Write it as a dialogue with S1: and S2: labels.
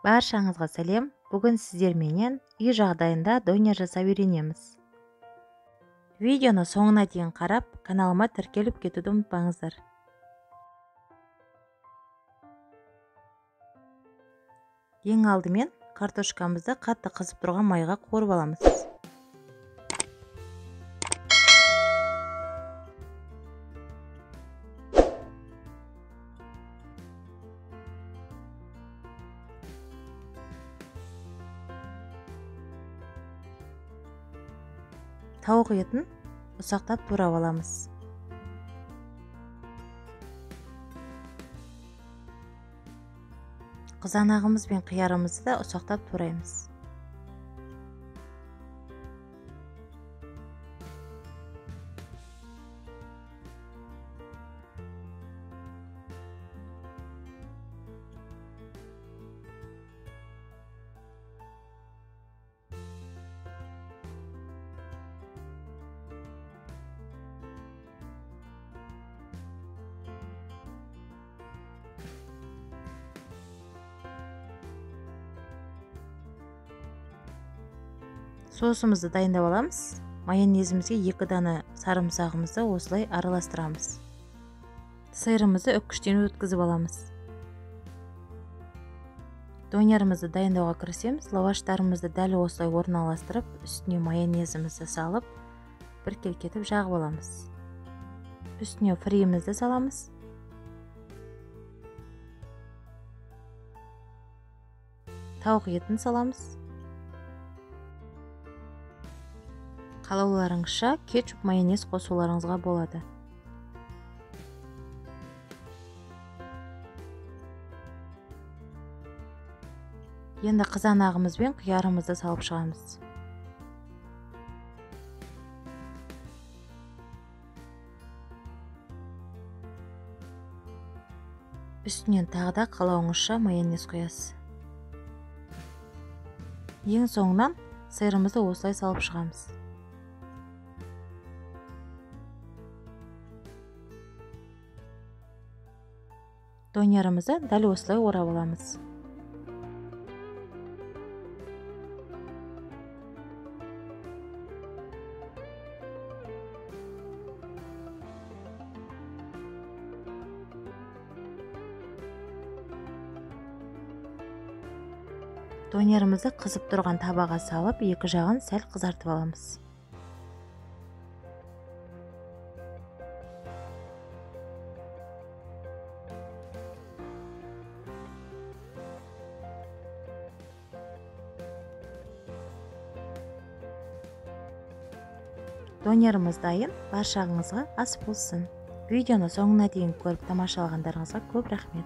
S1: Баршаңызға сәлем. Бүгін сіздерменен үй жағдайында донер жасап үйренеміз. Видеоны соңына дейін қарап, каналыма тіркеліп кетуді ұмытпаңыздар. Ең алдымен картошкамызды қатты қызып тұрған майға қуырып аламыз. Тауық етін ұсақтап турап аламыз. Қызанағымыз бен қиярымызды да ұсақтап тураймыз. Соусымызды дайындап аламыз. Майонезімізге 2 дана сарымсағымызды осылай араластырамыз. Сиырымызды үккіштен өткізіп аламыз. Донерімізді дайындауға кірісеміз. Лаваштарымызды дәл осылай орналастырып, үстіне майонезімізді салып, бір келкетіп жағып аламыз. Үстіне фриімізді саламыз. Тауық етін саламыз. Қалауларыңызша кетчуп, майонез қосуларыңызға болады. Енді қызанағымыз бен қиярымызды салып шығамыз. Үстінен тағы да қалауыңызша майонез қоясыз. Ең соңынан сиырымызды осылай салып шығамыз. Донерімізді дәл осылай орап аламыз. Донерімізді қызып тұрған табаға салып, екі жағын сәл қызартып аламыз. Донеріміз дайын, баршаңызға ас болсын. Видеоны соңына дейін көріп тамашалағандарыңызға көп рахмет.